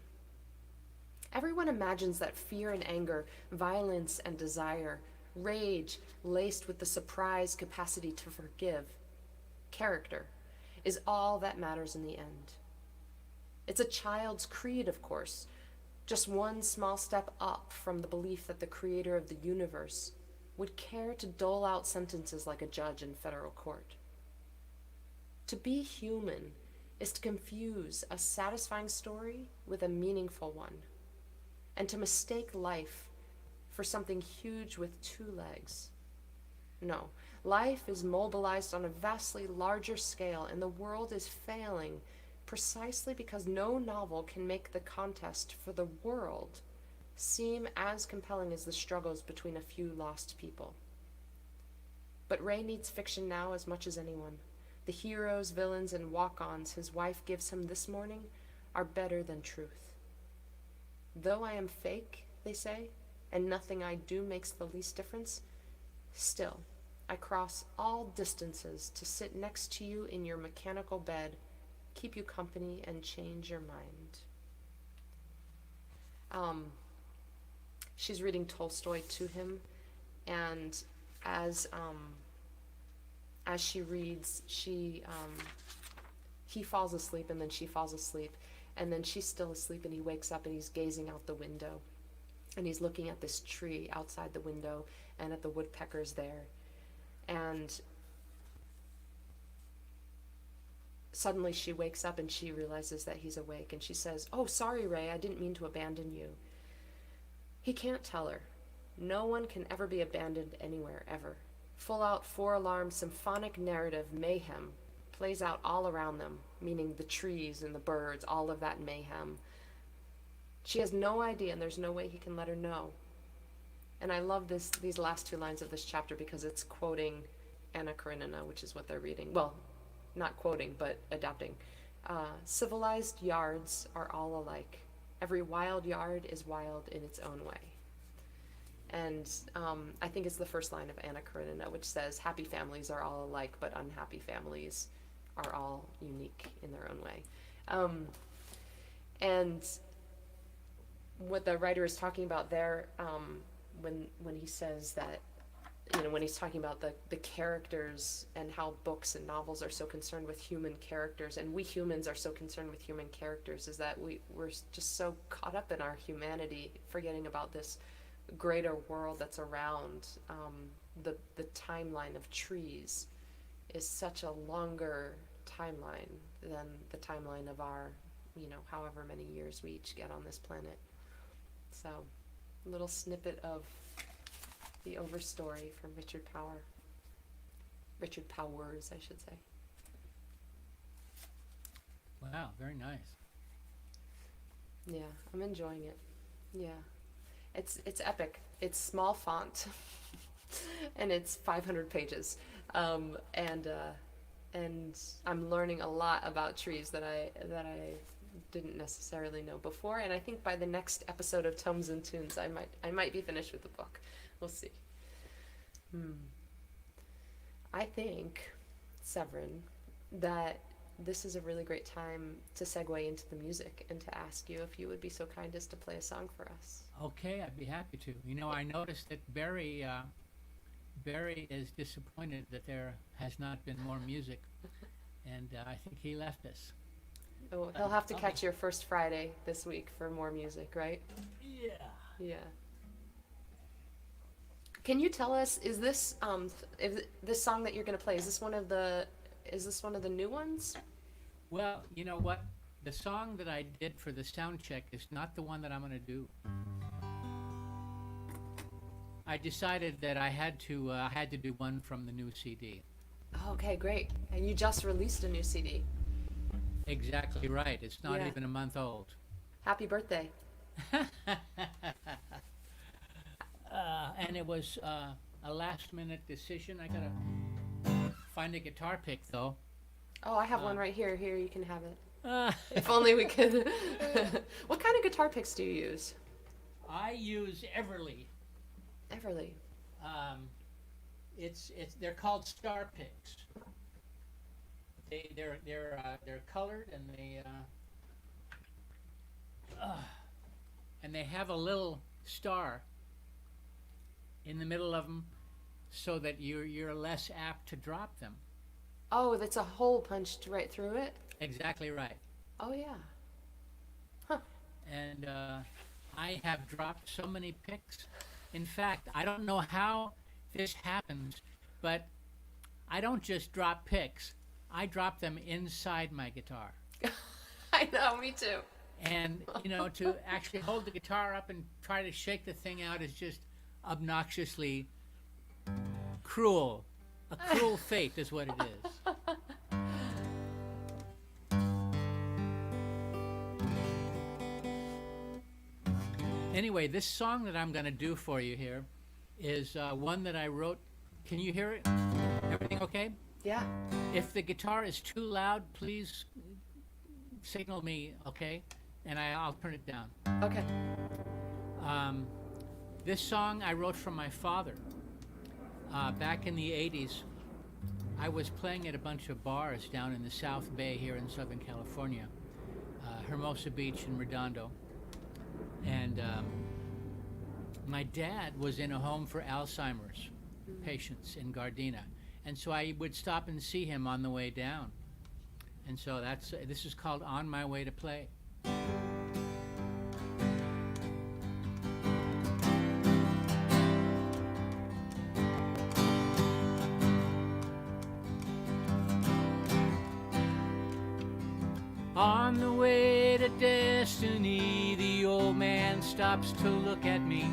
Everyone imagines that fear and anger, violence and desire, rage laced with the surprise capacity to forgive, character, is all that matters in the end. It's a child's creed, of course, just one small step up from the belief that the creator of the universe would care to dole out sentences like a judge in federal court. To be human is to confuse a satisfying story with a meaningful one, and to mistake life for something huge with two legs. No, life is mobilized on a vastly larger scale, and the world is failing precisely because no novel can make the contest for the world seem as compelling as the struggles between a few lost people. But Ray needs fiction now as much as anyone. The heroes, villains, and walk-ons his wife gives him this morning are better than truth. Though I am fake, they say, and nothing I do makes the least difference, still, I cross all distances to sit next to you in your mechanical bed, keep you company, and change your mind. She's reading Tolstoy to him, and as she reads, he falls asleep, and then she falls asleep, and then she's still asleep, and he wakes up and he's gazing out the window, and he's looking at this tree outside the window and at the woodpeckers there. And suddenly she wakes up and she realizes that he's awake, and she says, "Oh, sorry, Ray, I didn't mean to abandon you." He can't tell her. No one can ever be abandoned anywhere, ever. Full out, four-alarm, symphonic narrative mayhem plays out all around them, meaning the trees and the birds, all of that mayhem. She has no idea, and there's no way he can let her know. And I love these last two lines of this chapter because it's quoting Anna Karenina, which is what they're reading. Well, not quoting, but adapting. Civilized yards are all alike. Every wild yard is wild in its own way. And I think it's the first line of Anna Karenina, which says, happy families are all alike, but unhappy families are all unique in their own way. And what the writer is talking about there, when he says that, when he's talking about the characters and how books and novels are so concerned with human characters, and we humans are so concerned with human characters, is that we're just so caught up in our humanity, forgetting about this greater world that's around. The timeline of trees is such a longer timeline than the timeline of our, however many years we each get on this planet. So, a little snippet of the Overstory from Richard Powers, I should say. Wow, very nice. Yeah, I'm enjoying it. Yeah. It's epic. It's small font, and it's 500 pages, and I'm learning a lot about trees that I didn't necessarily know before. And I think by the next episode of Tomes and Tunes, I might be finished with the book. We'll see. I think, Severin, that this is a really great time to segue into the music and to ask you if you would be so kind as to play a song for us. Okay, I'd be happy to. I noticed that Barry is disappointed that there has not been more music, and I think he left us. Oh, he'll have to catch your first Friday this week for more music, right? Yeah. Yeah. Can you tell us, is this song that you're going to play, is this one of the new ones? Well, you know what? The song that I did for the sound check is not the one that I'm going to do. I decided that I had to do one from the new CD. Okay, great. And you just released a new CD. Exactly right. It's not Yeah. even a month old. Happy birthday. And it was a last-minute decision. I gotta find a guitar pick, though. Oh, I have one right here. Here, you can have it. If only we could. What kind of guitar picks do you use? I use Everly. Everly. They're called star picks. They're colored, and they have a little star in the middle of them, so that you're less apt to drop them. Oh, that's a hole punched right through it? Exactly right. Oh, yeah. Huh. And I have dropped so many picks. In fact, I don't know how this happens, but I don't just drop picks. I drop them inside my guitar. I know, me too. And, to actually hold the guitar up and try to shake the thing out is just obnoxiously cruel. A cruel fate is what it is. Anyway, this song that I'm going to do for you here is one that I wrote. Can you hear it? Everything okay? Yeah. If the guitar is too loud, please signal me, okay? And I'll turn it down. Okay. This song I wrote from my father. Back in the 80s, I was playing at a bunch of bars down in the South Bay here in Southern California, Hermosa Beach and Redondo. And my dad was in a home for Alzheimer's patients in Gardena. And so I would stop and see him on the way down. And so this is called On My Way to Play. On the way fate, a destiny. The old man stops to look at me,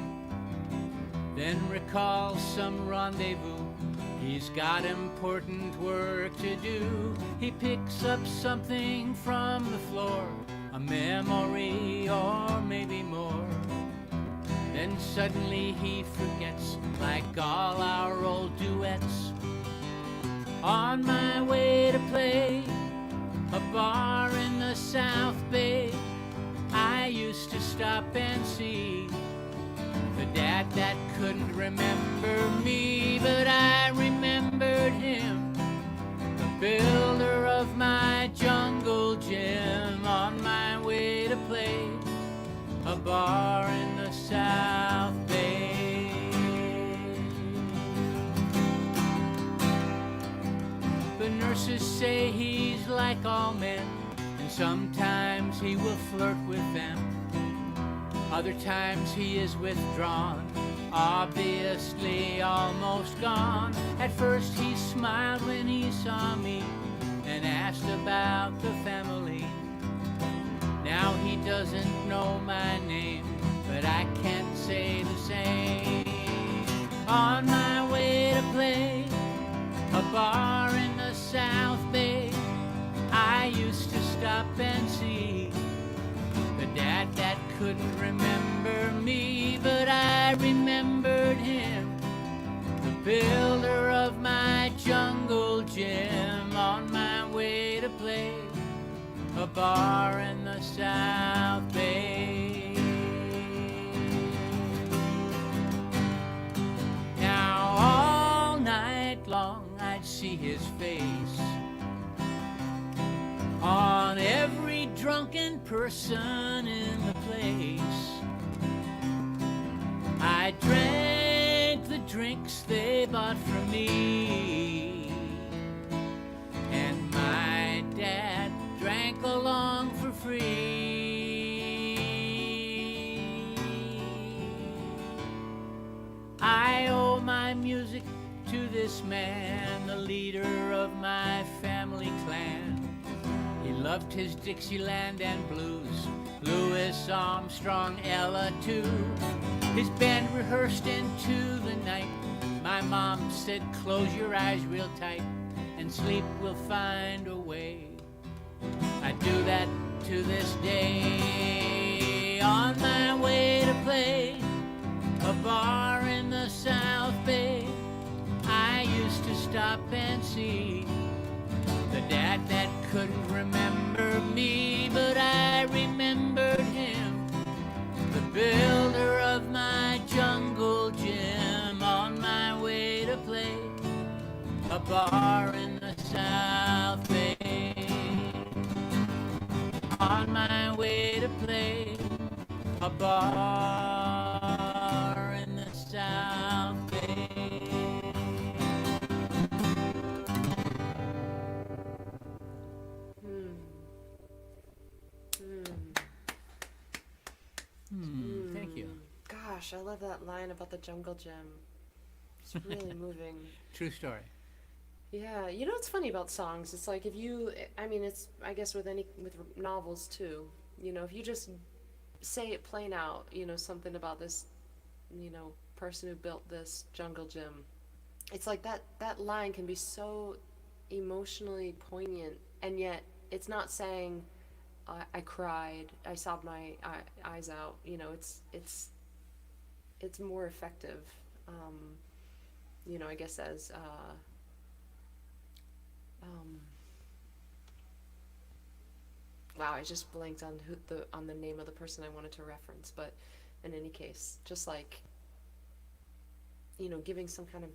then recalls some rendezvous. He's got important work to do. He picks up something from the floor, a memory or maybe more. Then suddenly he forgets, like all our old duets. On my way to play a bar in the South Bay, I used to stop and see the dad that couldn't remember me, but I remembered him, the builder of my jungle gym. On my way to play a bar in the South Bay. The nurses say he's like all men, and sometimes he will flirt with them. Other times he is withdrawn, obviously almost gone. At first he smiled when he saw me and asked about the family. Now he doesn't know my name, but I can't say the same. On my way to play a bar in the South Bay, I used to stop and see the dad that couldn't remember me, but I remembered him, the builder of my jungle gym. On my way to play a bar in the South Bay. Now all night long I'd see his face on every drunken person in the place. I drank the drinks they bought for me, and my dad drank along for free. I owe my music to this man, the leader of my family clan. He loved his Dixieland and blues, Louis Armstrong, Ella too. His band rehearsed into the night. My mom said, close your eyes real tight, and sleep will find a way. I do that to this day. On my way to play a bar in the South Bay, I used to stop and see the dad that couldn't remember me, but I remembered him, the builder of my jungle gym. On my way to play a bar in the South Bay. On my way to play a bar in the South Bay. Thank you. Gosh, I love that line about the jungle gym. It's really moving. True story. Yeah, you know what's funny about songs? It's like if you, I mean, it's, I guess with novels too, you know, if you just say it plain out, you know, something about this, you know, person who built this jungle gym, it's like that line can be so emotionally poignant, and yet it's not saying, I cried, I sobbed my eyes out, you know, it's more effective, you know, I guess as, wow, I just blanked on the name of the person I wanted to reference, but in any case, just like, you know, giving some kind of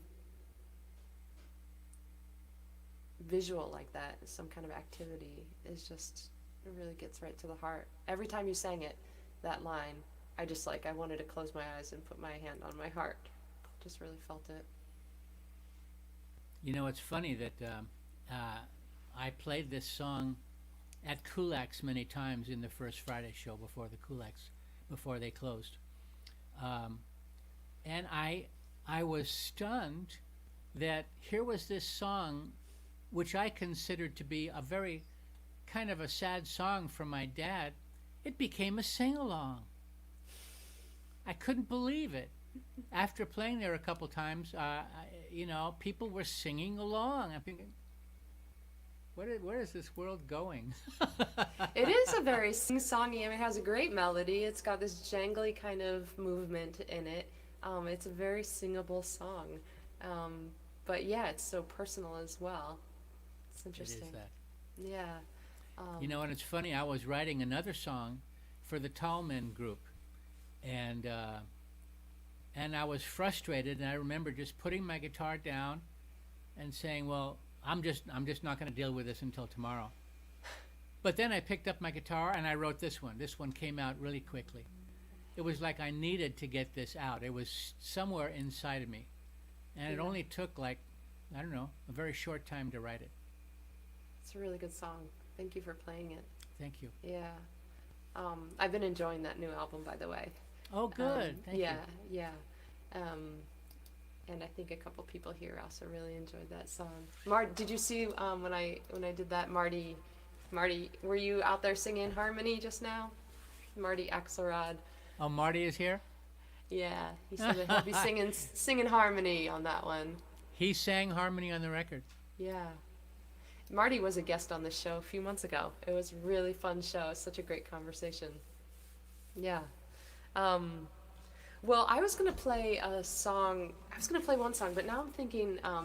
visual like that, some kind of activity is just, it really gets right to the heart. Every time you sang it, that line, I just like, I wanted to close my eyes and put my hand on my heart. Just really felt it. You know, it's funny that I played this song at Kulak's many times in the first Friday show before they closed. And I was stunned that here was this song which I considered to be a very kind of a sad song from my dad, it became a sing-along. I couldn't believe it. After playing there a couple times, people were singing along. I'm thinking, where is this world going? It is a very sing-songy. I mean, it has a great melody. It's got this jangly kind of movement in it. It's a very singable song. But yeah, it's so personal as well. It's interesting. It is that. Yeah. And it's funny, I was writing another song for the Tallmen group, and I was frustrated, and I remember just putting my guitar down and saying, well, I'm just not going to deal with this until tomorrow. But then I picked up my guitar and I wrote this one. This one came out really quickly. It was like I needed to get this out. It was somewhere inside of me. And it only took a very short time to write it. It's a really good song. Thank you for playing it. Thank you. Yeah. I've been enjoying that new album, by the way. Oh, good. Thank you. Yeah. And I think a couple people here also really enjoyed that song. Did you see when I did that, Marty, were you out there singing harmony just now? Marty Axelrod. Oh, Marty is here? Yeah, he said that he'll be singing harmony on that one. He sang harmony on the record. Yeah. Marty was a guest on this show a few months ago. It was a really fun show. It was such a great conversation. Yeah. Well, I was going to play a song. I was going to play one song, but now I'm thinking I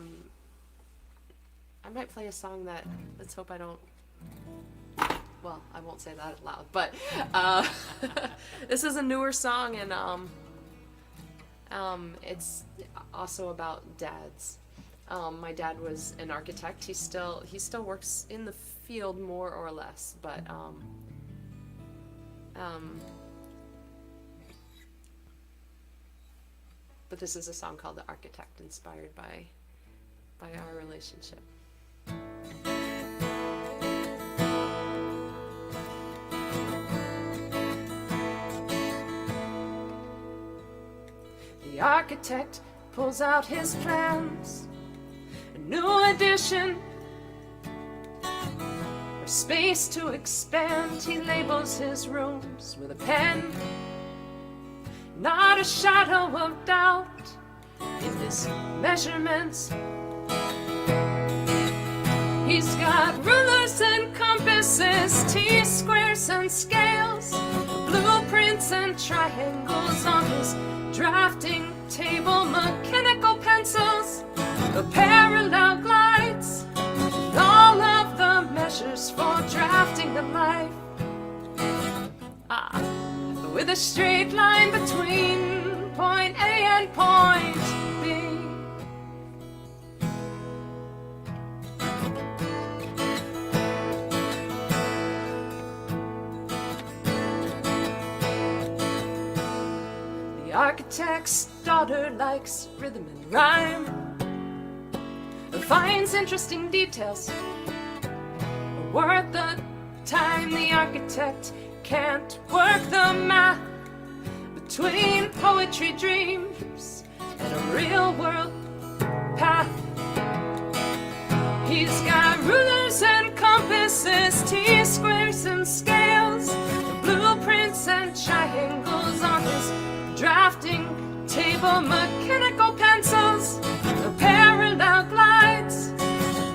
might play a song that, let's hope I don't, well, I won't say that out loud, but this is a newer song, and it's also about dads. My dad was an architect. He still works in the field more or less, but this is a song called "The Architect," inspired by our relationship. The architect pulls out his plans, a new addition, or space to expand. He labels his rooms with a pen, not a shadow of doubt in his measurements. He's got rulers and compasses, T-squares and scales, blueprints and triangles on his drafting table, mechanical pencils, the parallel glides, all of the measures for drafting a life. With a straight line between point A and point B. The architect's daughter likes rhythm and rhyme, finds interesting details worth the time. The architect can't work the math between poetry dreams and a real world path. He's got rulers and compasses, T-squares and scales, blueprints and triangles on his drafting table, mechanical pencils, the parallel glides,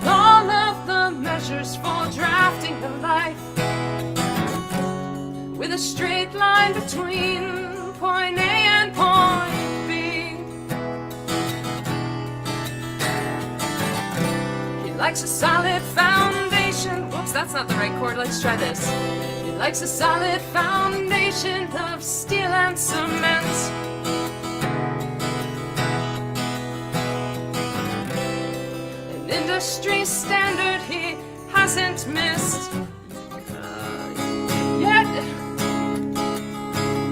all of the measures for drafting a life. With a straight line between point A and point B. He likes a solid foundation. Whoops, that's not the right chord. Let's try this. He likes a solid foundation of steel and cement. An industry standard he hasn't missed yet.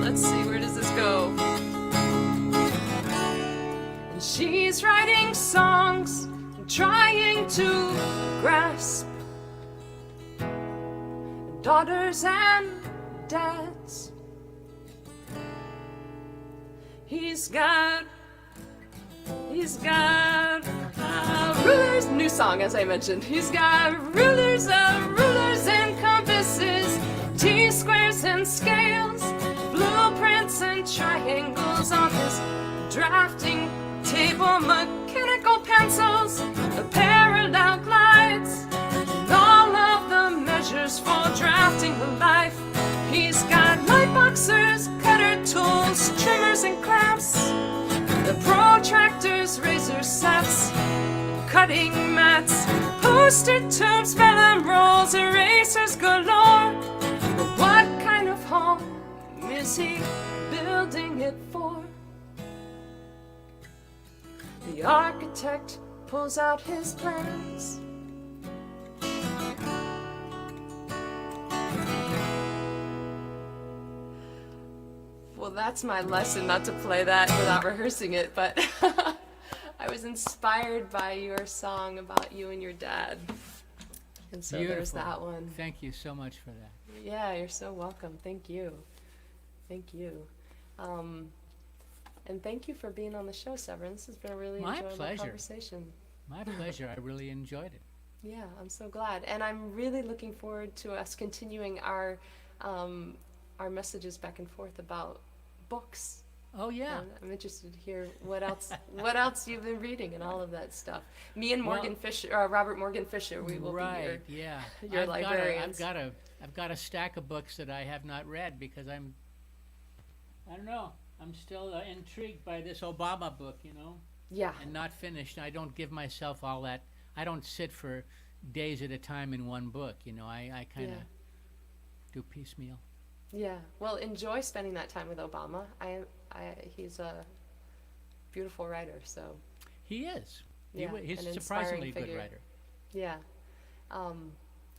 Let's see, where does this go? And she's writing songs and trying to grasp daughters and dads. He's got rulers, new song as I mentioned. He's got rulers and compasses, T-squares and scales, blueprints and triangles on his drafting table, mechanical pencils, the parallel glides, and all of the measures for drafting a life. He's got light boxers, cutter tools, trimmers and clamps, the protractors, razor sets, cutting mats, poster tubes, vellum rolls, erasers galore. But what kind of home is he building it for? The architect pulls out his plans. Well, that's my lesson, not to play that without rehearsing it, but I was inspired by your song about you and your dad. And so there's Beautiful. that one. Thank you so much for that. Yeah, you're so welcome. Thank you. Thank you. And thank you for being on the show, Severin. This has been a really My enjoyable pleasure. conversation. My pleasure. I really enjoyed it. Yeah, I'm so glad. And I'm really looking forward to us continuing our messages back and forth about books. Oh, yeah. I'm interested to hear what else you've been reading and all of that stuff. Me and Morgan Fisher, Robert Morgan Fisher, we will be Right, yeah. your librarians. I've got a stack of books that I have not read because I don't know, I'm still intrigued by this Obama book, you know, Yeah, and not finished. I don't give myself all that. I don't sit for days at a time in one book, you know. I kind of Yeah. do piecemeal. yeah. Well, enjoy spending that time with Obama. He's a beautiful writer, so He is. yeah, He's an a inspiring surprisingly good figure. writer. Yeah.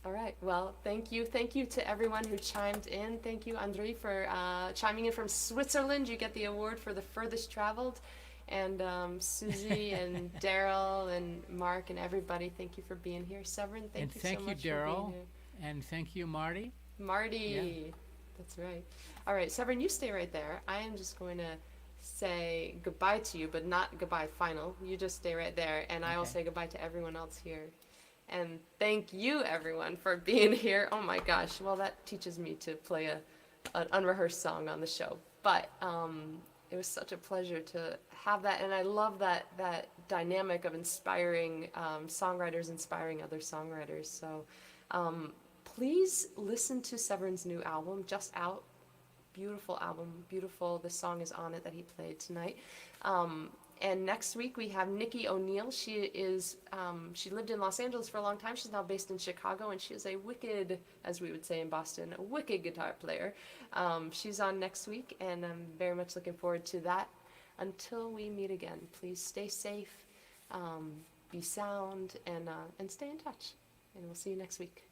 All right. Well, thank you. Thank you to everyone who chimed in. Thank you, Andre, for chiming in from Switzerland. You get the award for the furthest traveled. And Susie and Daryl and Mark and everybody, thank you for being here. Severin, thank And you thank so you, much for Daryl. being here. And thank you, Marty. Marty. That's right. All right, Severin, you stay right there. I am just going to say goodbye to you, but not goodbye final. You just stay right there, and I will Okay. say goodbye to everyone else here. And thank you, everyone, for being here. Oh my gosh. Well, that teaches me to play an unrehearsed song on the show. But it was such a pleasure to have that, and I love that dynamic of inspiring songwriters inspiring other songwriters. So please listen to Severin's new album, just out. Beautiful album, beautiful. The song is on it that he played tonight. And next week we have Nikki O'Neill. She lived in Los Angeles for a long time. She's now based in Chicago, and she is a wicked, as we would say in Boston, a wicked guitar player. She's on next week, and I'm very much looking forward to that. Until we meet again, please stay safe, be sound, and stay in touch. And we'll see you next week.